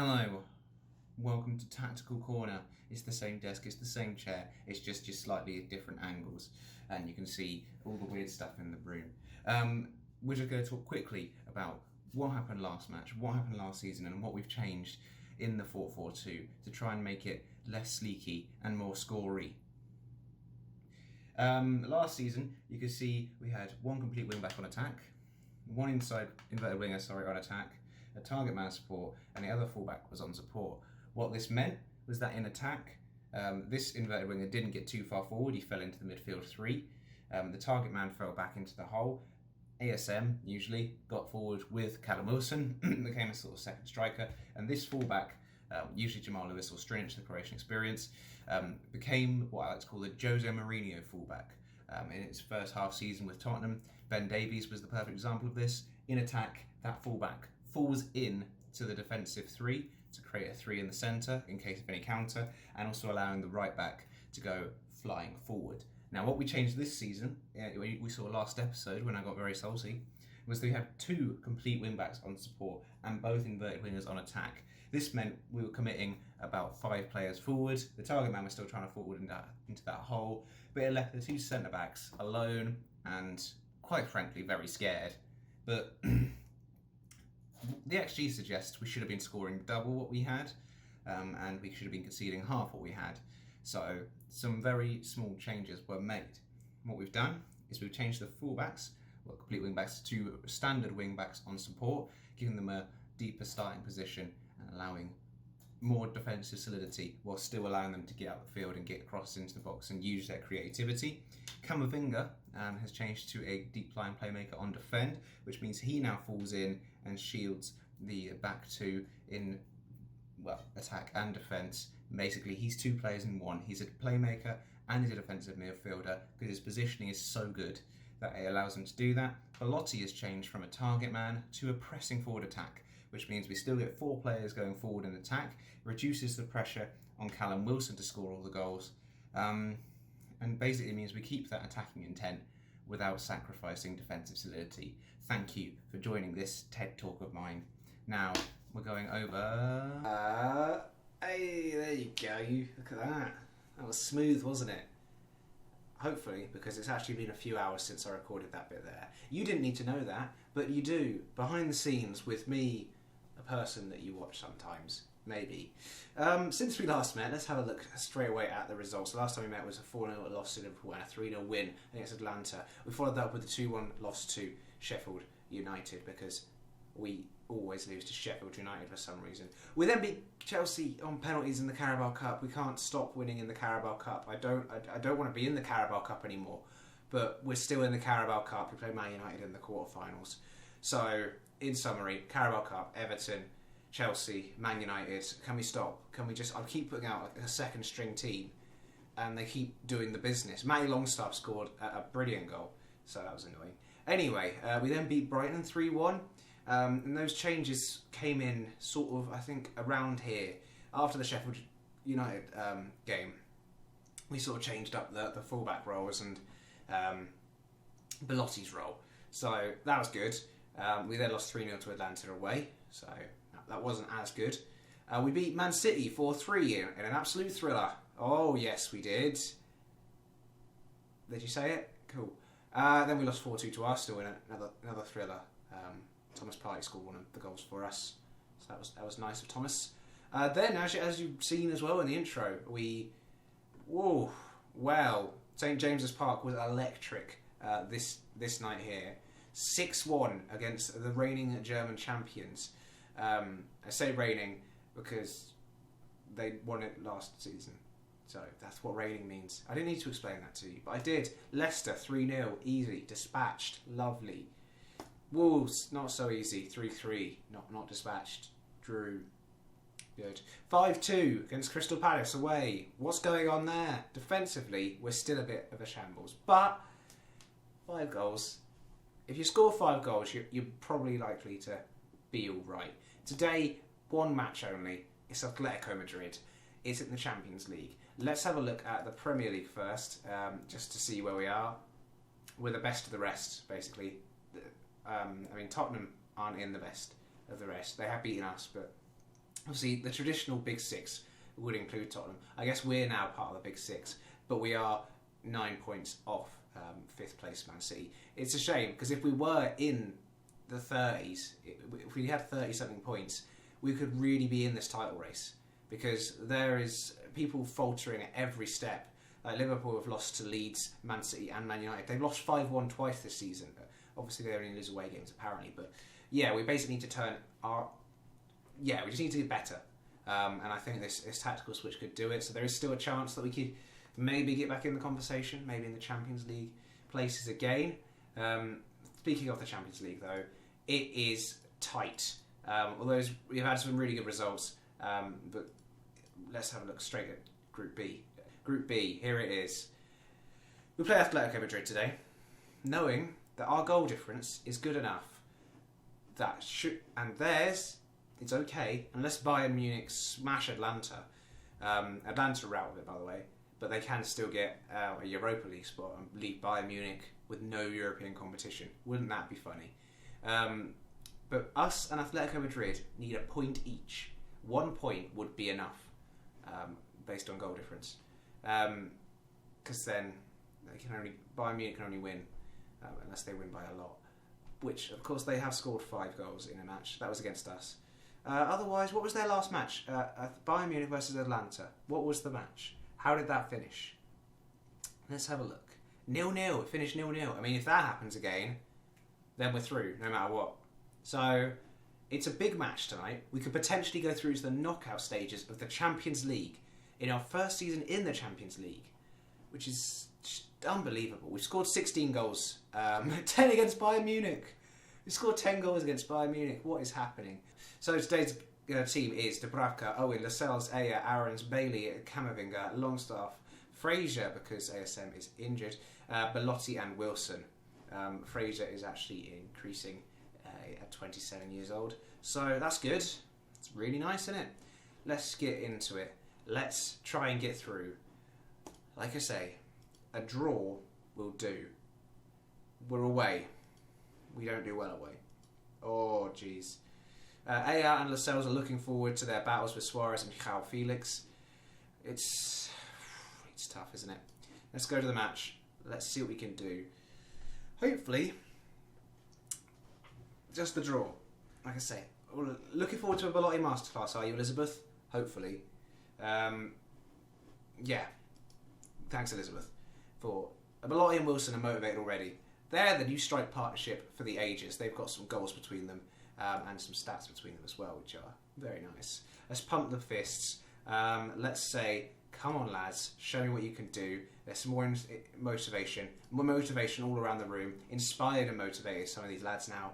Hello, welcome to Tactical Corner. It's the same desk, it's the same chair, it's just slightly different angles, and you can see all the weird stuff in the room. We're just going to talk quickly about what happened last match, what happened last season, and what we've changed in the 4-4-2 to try and make it less sleeky and more scorey. Last season, you can see we had one complete wing back on attack, one inverted winger on attack, a target man support, and the other fullback was on support. What this meant was that in attack, this inverted winger didn't get too far forward, he fell into the midfield three. The target man fell back into the hole. ASM usually got forward with Callum Wilson, became a sort of second striker, and this fullback, usually Jamal Lewis or Strinch, the Croatian experience, became what I like to call the Jose Mourinho fullback. In its first half season with Tottenham, Ben Davies was the perfect example of this. In attack, that fullback falls in to the defensive three to create a three in the centre in case of any counter, and also allowing the right back to go flying forward. Now, what we changed this season, we saw last episode when I got very salty, was that we had two complete wing backs on support and both inverted wingers on attack. This meant we were committing about 5 players forward. The target man was still trying to forward into that hole, but it left the two centre backs alone and, quite frankly, very scared. But the XG suggests we should have been scoring double what we had, and we should have been conceding half what we had. So some very small changes were made. What we've done is we've changed the fullbacks, well, complete wing backs, to standard wing backs on support, giving them a deeper starting position and allowing more defensive solidity while still allowing them to get out the field and get across into the box and use their creativity. Camavinga has changed to a deep line playmaker on defend, which means he now falls in and shields the back two in, well, attack and defence. Basically, he's two players in one. He's a playmaker and he's a defensive midfielder because his positioning is so good that it allows him to do that. Belotti has changed from a target man to a pressing forward attack, which means we still get 4 players going forward in attack, reduces the pressure on Callum Wilson to score all the goals, and basically means we keep that attacking intent without sacrificing defensive solidity. Thank you for joining this TED Talk of mine. Now, we're going over... Hey, there you go. Look at that. That was smooth, wasn't it? Hopefully, because it's actually been a few hours since I recorded that bit there. You didn't need to know that, but you do. Behind the scenes with me, a person that you watch sometimes, maybe. Since we last met, let's have a look straight away at the results. The last time we met was a 4-0 loss to Liverpool and a 3-0 win against Atlanta. We followed that up with a 2-1 loss to Sheffield United because we always lose to Sheffield United for some reason. We then beat Chelsea on penalties in the Carabao Cup. We can't stop winning in the Carabao Cup. I don't want to be in the Carabao Cup anymore, but we're still in the Carabao Cup. We played Man United in the quarterfinals. So, in summary, Carabao Cup, Everton, Chelsea, Man United. Can we stop? Can we just... I keep putting out a second string team and they keep doing the business. Matty Longstaff scored a brilliant goal, so that was annoying. Anyway, we then beat Brighton 3-1. And those changes came in sort of, I think, around here. After the Sheffield United game, we sort of changed up the fullback roles and Belotti's role. So that was good. We then lost 3-0 to Atlanta away, so that wasn't as good. We beat Man City 4-3 in an absolute thriller. Oh, yes, we did. Did you say it? Cool. Then we lost 4-2 to Arsenal in another thriller. Thomas Partey scored one of the goals for us, so that was nice of Thomas. Then, as you've seen as well in the intro, St James's Park was electric this night here. 6-1 against the reigning German champions. I say reigning because they won it last season, so that's what reigning means. I didn't need to explain that to you, but I did. Leicester 3-0, easy, dispatched, lovely. Wolves, not so easy, 3-3, not dispatched, drew, good. 5-2 against Crystal Palace away. What's going on there? Defensively, we're still a bit of a shambles, but 5 goals. If you score 5 goals, you're probably likely to be all right. Today, one match only. It's Atletico Madrid. It's in the Champions League. Let's have a look at the Premier League first, just to see where we are. We're the best of the rest, basically. Tottenham aren't in the best of the rest. They have beaten us, but Obviously, the traditional Big Six would include Tottenham. I guess we're now part of the Big Six, but we are 9 points off 5th place Man City. It's a shame, because if we were in the 30s, if we had 30-something points, we could really be in this title race, because there is people faltering at every step. Liverpool have lost to Leeds, Man City and Man United. They've lost 5-1 twice this season. Obviously, they only lose away games, apparently. But yeah, we basically need to turn our... Yeah, we just need to get better. And I think this tactical switch could do it. So there is still a chance that we could maybe get back in the conversation, maybe in the Champions League places again. Speaking of the Champions League, though, it is tight. Although we've had some really good results, but let's have a look straight at Group B. Group B, here it is. We play Athletico Madrid today, knowing that our goal difference is good enough. And theirs, it's okay, unless Bayern Munich smash Atlanta. Atlanta are out of it, by the way, but they can still get a Europa League spot and leave Bayern Munich with no European competition. Wouldn't that be funny? But us and Atletico Madrid need a point each. 1 point would be enough, based on goal difference. Because then Bayern Munich can only win unless they win by a lot. Which, of course, they have scored 5 goals in a match. That was against us. Otherwise, what was their last match? Bayern Munich versus Atlanta. What was the match? How did that finish? Let's have a look. 0-0. It finished 0-0. I mean, if that happens again, then we're through, no matter what. So, it's a big match tonight. We could potentially go through to the knockout stages of the Champions League in our first season in the Champions League, which is just unbelievable. We've scored 16 goals, 10 against Bayern Munich. We scored 10 goals against Bayern Munich. What is happening? So today's team is Dubravka, Owen, Lascelles, Ayer, Aarons, Bailey, Camavinga, Longstaff, Fraser, because ASM is injured, Belotti and Wilson. Fraser is actually increasing at 27 years old. So that's good. It's really nice, isn't it? Let's get into it. Let's try and get through. Like I say, a draw will do. We're away. We don't do well away. Oh, jeez. Ayer and Lascelles are looking forward to their battles with Suarez and João Felix. It's tough, isn't it? Let's go to the match. Let's see what we can do. Hopefully, just the draw. Like I say, looking forward to a Belotti masterclass, are you, Elizabeth? Hopefully. Yeah. Thanks, Elizabeth. For Belotti and Wilson are motivated already. They're the new strike partnership for the ages. They've got some goals between them and some stats between them as well, which are very nice. Let's pump the fists. Let's say, come on, lads, show me what you can do. There's some more motivation all around the room. Inspired and motivated, some of these lads now.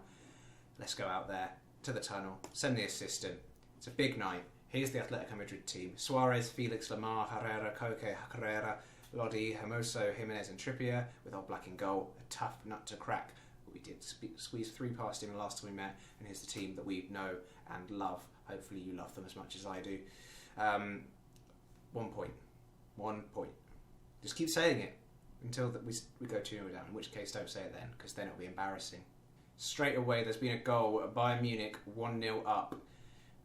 Let's go out there to the tunnel, send the assistant. It's a big night. Here's the Atletico Madrid team. Suarez, Felix, Lamar, Herrera, Koke, Herrera, Lodi, Hermoso, Jimenez and Trippier with Old Black in goal. A tough nut to crack. But we did squeeze 3 past him last time we met, and here's the team that we know and love. Hopefully you love them as much as I do. 1 point. 1 point. Just keep saying it until we go 2-0 down, in which case don't say it then, because then it'll be embarrassing. Straight away there's been a goal at Bayern Munich, 1-0 up.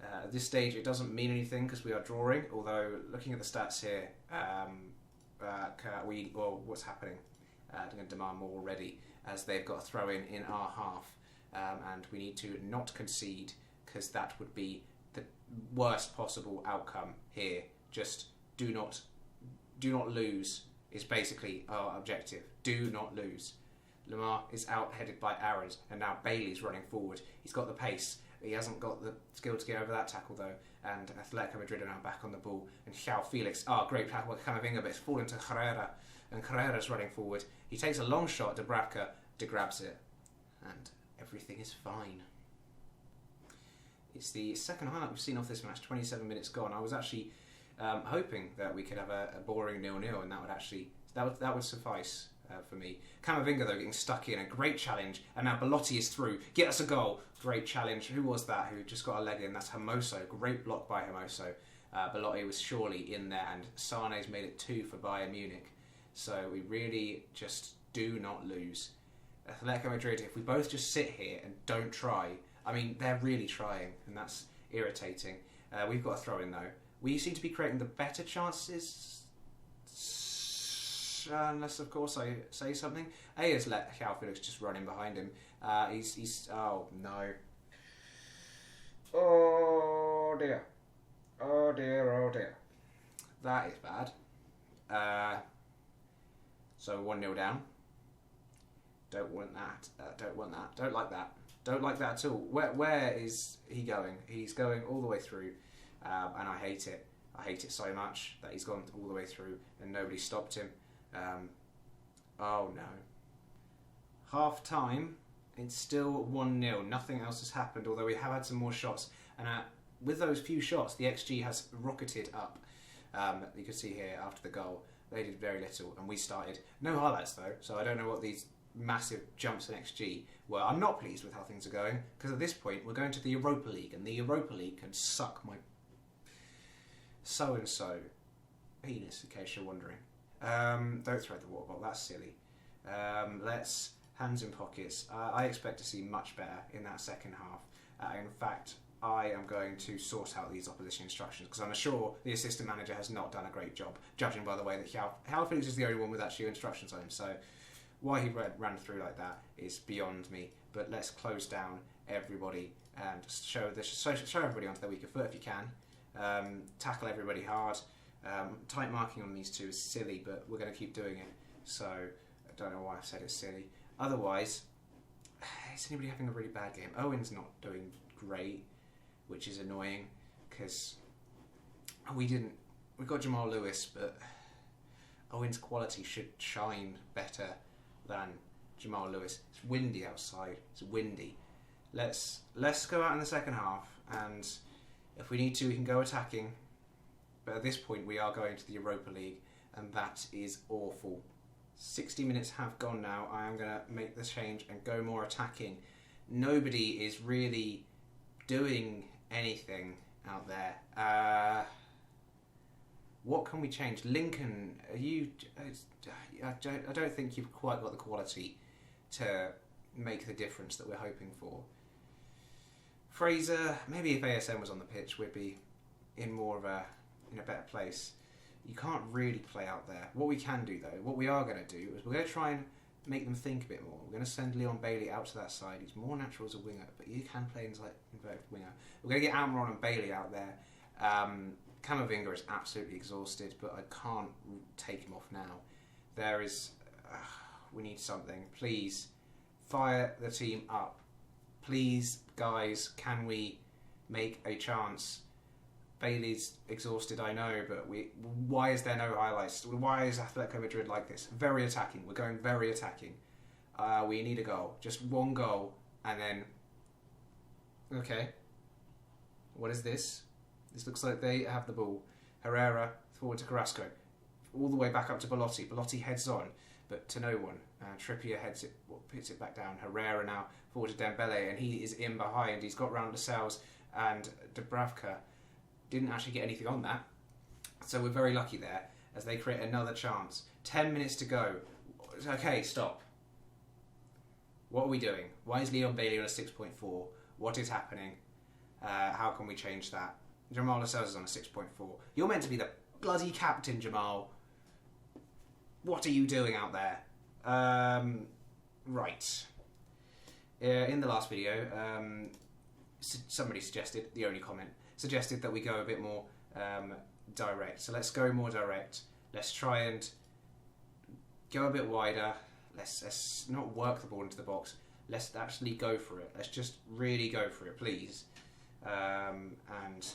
At this stage it doesn't mean anything because we are drawing, although looking at the stats here, what's happening? They're going to demand more already as they've got a throw in our half, and we need to not concede because that would be the worst possible outcome here. Just do not lose is basically our objective. Do not lose. Lamar is out-headed by Aarons, and now Bailey's running forward. He's got the pace. He hasn't got the skill to get over that tackle, though. And Atletico Madrid are now back on the ball. And João Felix, great tackle by Camavinga, but it's fallen to Herrera. And Herrera's running forward. He takes a long shot. Dubravka grabs it. And everything is fine. It's the second highlight we've seen off this match. 27 minutes gone. I was actually hoping that we could have a boring 0-0, and that would suffice. For me. Camavinga, though, getting stuck in. A great challenge. And now Belotti is through. Get us a goal. Great challenge. Who was that who just got a leg in? That's Hermoso. Great block by Hermoso. Belotti was surely in there. And Sane's made it 2 for Bayern Munich. So we really just do not lose. Atletico Madrid, if we both just sit here and don't try, I mean, they're really trying. And that's irritating. We've got a throw in though. We seem to be creating the better chances, unless of course I say something. A has let João Felix just run in behind him. He's oh no. Oh dear. Oh dear, oh dear. That is bad. So 1-0 down. Don't want that. Don't want that. Don't like that. Don't like that at all. Where is he going? He's going all the way through, and I hate it. I hate it so much that he's gone all the way through and nobody stopped him. Oh no. Half time, it's still 1-0. Nothing else has happened, although we have had some more shots. And with those few shots, the XG has rocketed up. You can see here after the goal, they did very little, and we started. No highlights though, so I don't know what these massive jumps in XG were. I'm not pleased with how things are going, because at this point we're going to the Europa League, and the Europa League can suck my so-and-so penis, in case you're wondering. Don't throw the water bottle, that's silly. Let's hands in pockets. I expect to see much better in that second half. In fact, I am going to sort out these opposition instructions, because I'm sure the assistant manager has not done a great job, judging by the way that João Felix is the only one with actually instructions on him. So why he ran through like that is beyond me. But let's close down everybody and show everybody onto their weaker foot if you can. Tackle everybody hard. Tight marking on these two is silly, but we're going to keep doing it. So I don't know why I've said it's silly. Otherwise, is anybody having a really bad game? Owen's not doing great, which is annoying, because we got Jamal Lewis, but Owen's quality should shine better than Jamal Lewis. It's windy outside. It's windy. Let's go out in the second half, and if we need to, we can go attacking. But at this point, we are going to the Europa League, and that is awful. 60 minutes have gone now. I am going to make the change and go more attacking. Nobody is really doing anything out there. What can we change? Lincoln, are you? I don't think you've quite got the quality to make the difference that we're hoping for. Fraser, maybe if ASM was on the pitch, we'd be in a better place. You can't really play out there. What we can do though, what we are going to do is we're going to try and make them think a bit more. We're going to send Leon Bailey out to that side. He's more natural as a winger, but he can play as like inverted winger. We're going to get Almiron and Bailey out there. Camavinga is absolutely exhausted, but I can't take him off now. We need something. Please, fire the team up. Please, guys, can we make a chance? Bailey's exhausted, I know, but why is there no highlights? Why is Atletico Madrid like this? Very attacking. We're going very attacking. We need a goal. Just one goal, and then... Okay. What is this? This looks like they have the ball. Herrera, forward to Carrasco. All the way back up to Belotti. Belotti heads on, but to no one. Trippier puts it back down. Herrera now forward to Dembele, and he is in behind. He's got round Lascelles and Dubravka. Didn't actually get anything on that. So we're very lucky there as they create another chance. 10 minutes to go. Okay, stop. What are we doing? Why is Leon Bailey on a 6.4? What is happening? How can we change that? Jamal Lascelles is on a 6.4. You're meant to be the bloody captain, Jamal. What are you doing out there? Right. In the last video, somebody suggested, the only comment, suggested that we go a bit more direct. So let's go more direct. Let's try and go a bit wider. Let's not work the ball into the box. Let's actually go for it. Let's just really go for it, please. And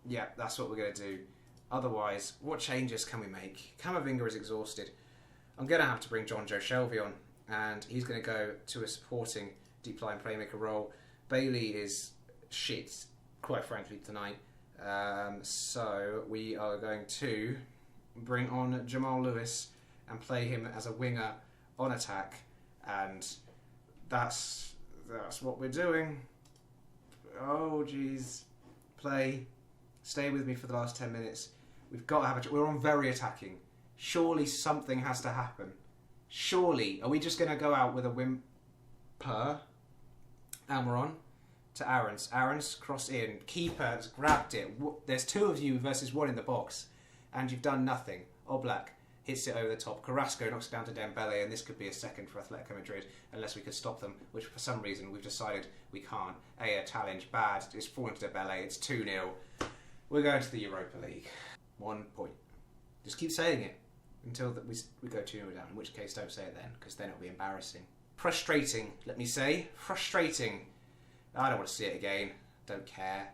yeah, that's what we're going to do. Otherwise, what changes can we make? Camavinga is exhausted. I'm going to have to bring John Joe Shelby on, and he's going to go to a supporting deep line playmaker role. Bailey is shit, quite frankly, tonight. So we are going to bring on Jamal Lewis and play him as a winger on attack, and that's what we're doing. Oh jeez, stay with me for the last 10 minutes. We've got to have we're on very attacking. Surely something has to happen. Surely, are we just going to go out with a whimper? Almiron, to Aarons. Aarons, cross in. Keeper has grabbed it. There's 2 of you versus 1 in the box. And you've done nothing. Oblak hits it over the top. Carrasco knocks it down to Dembele, and this could be a second for Atletico Madrid unless we could stop them, which for some reason we've decided we can't. A challenge, bad. It's falling to Dembele. It's 2-0. We're going to the Europa League. 1 point. Just keep saying it until we go 2-0 down, in which case don't say it then, because then it'll be embarrassing. Frustrating, let me say. Frustrating. I don't want to see it again. Don't care.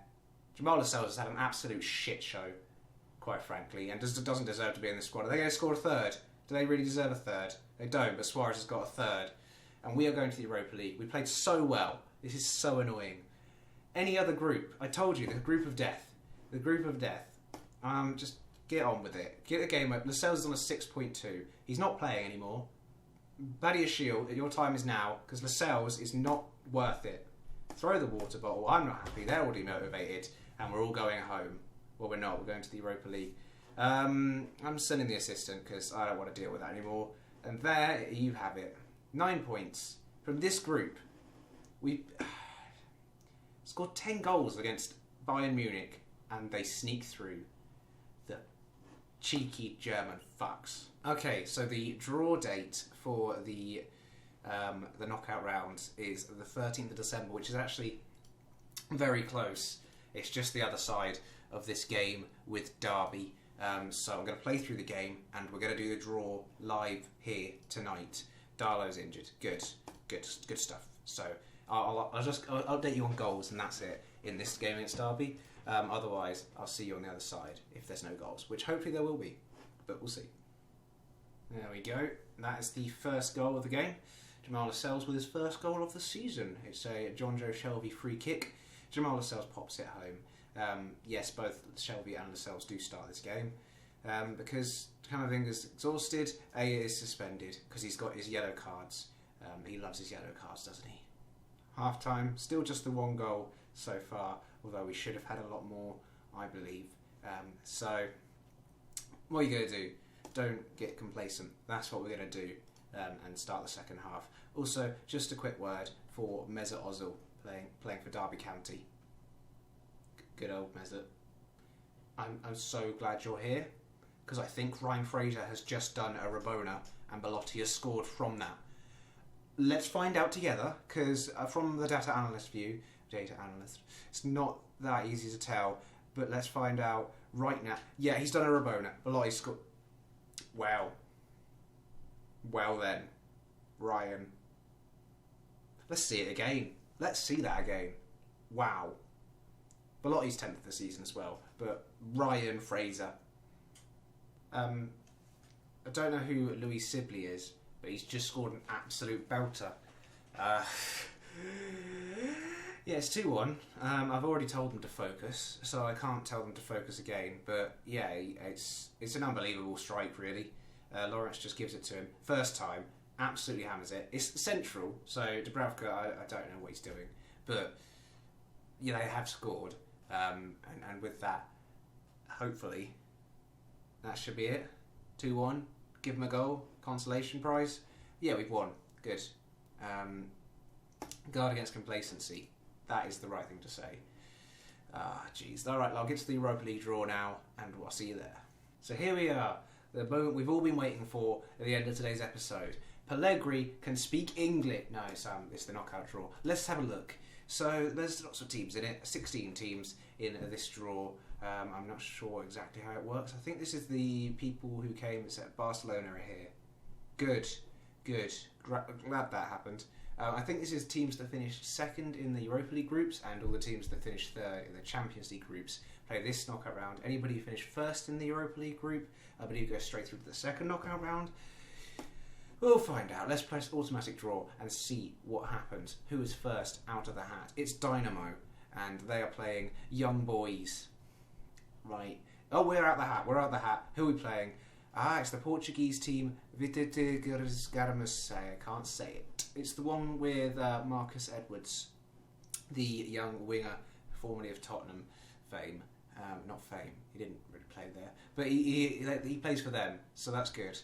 Jamal Lascelles has had an absolute shit show, quite frankly, and doesn't deserve to be in the squad. Are they going to score a third? Do they really deserve a third? They don't, but Suarez has got a third. And we are going to the Europa League. We played so well. This is so annoying. Any other group, I told you, the group of death. The group of death. Just get on with it. Get the game up. Lascelles is on a 6.2. He's not playing anymore. Badiashile, your time is now, because Lascelles is not worth it. Throw the water bottle. I'm not happy. They're already motivated, and we're all going home. Well, we're not. We're going to the Europa League. I'm sending the assistant because I don't want to deal with that anymore. And there you have it. 9 points from this group. We scored 10 goals against Bayern Munich, and they sneak through. The cheeky German fucks. Okay, so the draw date for the knockout round is the 13th of December, which is actually very close. It's just the other side of this game with Derby. So I'm going to play through the game, and we're going to do the draw live here tonight. Darlow's injured. Good stuff. So I'll update you on goals, and that's it in this game against Derby. Otherwise, I'll see you on the other side if there's no goals, which hopefully there will be, but we'll see. There we go. That is the first goal of the game. Jamal Lascelles with his first goal of the season. It's a John Joe Shelby free kick. Jamal Lascelles pops it home. Yes, both Shelby and Lascelles do start this game because Camavinga's exhausted. Aya is suspended because he's got his yellow cards. He loves his yellow cards, doesn't he? Half time, still just the 1 goal so far, although we should have had a lot more, I believe. So, what are you going to do? Don't get complacent. That's what we're going to do and start the second half. Also, just a quick word for Mesut Ozil playing for Derby County. Good old Mesut. I'm so glad you're here because I think Ryan Fraser has just done a Rabona and Belotti has scored from that. Let's find out together because from the data analyst, it's not that easy to tell, but let's find out right now. Yeah, he's done a Rabona. Belotti scored. Well then, Ryan. Let's see it again. Let's see that again. Wow. Belotti's 10th of the season as well, but Ryan Fraser. I don't know who Louis Sibley is, but he's just scored an absolute belter. Yeah, it's 2-1. I've already told them to focus, so I can't tell them to focus again. But yeah, it's an unbelievable strike, really. Lawrence just gives it to him. First time, absolutely hammers it. It's central, so Dubravka, I don't know what he's doing. But, yeah, they have scored. And with that, hopefully, that should be it. 2-1, give them a goal, consolation prize. Yeah, we've won. Good. Guard against complacency. That is the right thing to say. Jeez. All right, I'll get to the Europa League draw now, and I'll see you there. So here we are, the moment we've all been waiting for at the end of today's episode. Pellegrini can speak English. No, it's the knockout draw. Let's have a look. So there's lots of teams in it, 16 teams in this draw. I'm not sure exactly how it works. I think this is the people who came, it's at Barcelona are here. Good. Glad that happened. I think this is teams that finished second in the Europa League groups and all the teams that finished third in the Champions League groups play this knockout round. Anybody who finished first in the Europa League group, I believe, goes straight through to the second knockout round. We'll find out. Let's play automatic draw and see what happens. Who is first out of the hat? It's Dynamo, and they are playing Young Boys. Right. Oh, we're out the hat. Who are we playing? It's the Portuguese team. I can't say it. It's the one with Marcus Edwards, the young winger, formerly of Tottenham fame. Not fame. He didn't really play there, but he plays for them, so that's good.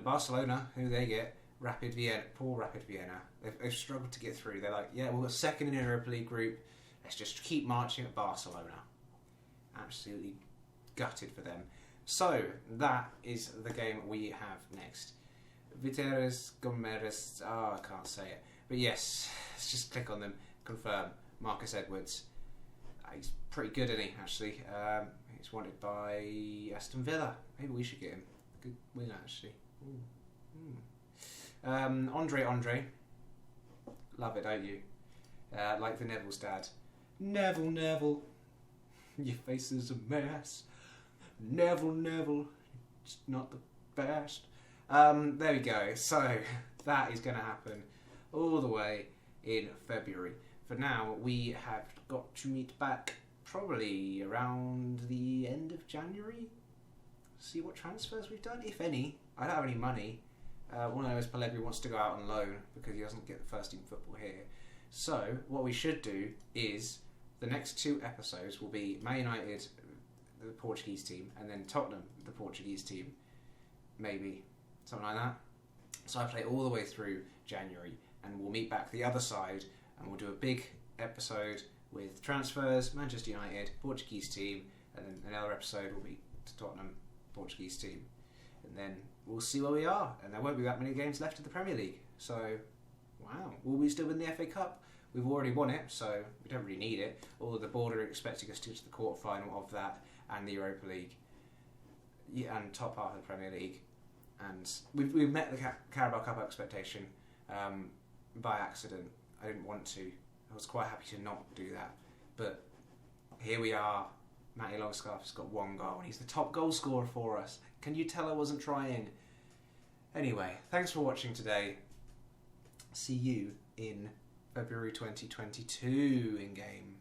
Barcelona, who they get, Rapid Vienna. Poor Rapid Vienna. They've struggled to get through. They're like, yeah, we're second in the Europa League group. let's just keep marching at Barcelona. Absolutely gutted for them. So, that is the game we have next. Viteres Gomeres, I can't say it. But yes, let's just click on them, confirm. Marcus Edwards. He's pretty good, isn't he, actually? He's wanted by Aston Villa. Maybe we should get him. Good win, actually. Andre. Love it, don't you? Like the Neville's dad. Neville. Your face is a mess. Neville. It's not the best. There we go. So, that is going to happen all the way in February. For now, we have got to meet back probably around the end of January. See what transfers we've done, if any. I don't have any money. One of those Pellegrini wants to go out on loan because he doesn't get the first team football here. So, what we should do is the next 2 episodes will be Man United, the Portuguese team, and then Tottenham, the Portuguese team. Maybe. Something like that. So I play all the way through January, and we'll meet back the other side, and we'll do a big episode with transfers, Manchester United, Portuguese team, and then another episode will be to Tottenham, Portuguese team. And then we'll see where we are, and there won't be that many games left in the Premier League. So, wow. Will we still win the FA Cup? We've already won it, so we don't really need it. Although the board are expecting us to get to the quarter-final of that and the Europa League, and top half of the Premier League. And we've met the Carabao Cup expectation by accident. I didn't want to. I was quite happy to not do that. But here we are. Matty Longscarf's got 1 goal, and he's the top goal scorer for us. Can you tell I wasn't trying? Anyway, thanks for watching today. See you in February 2022 in game.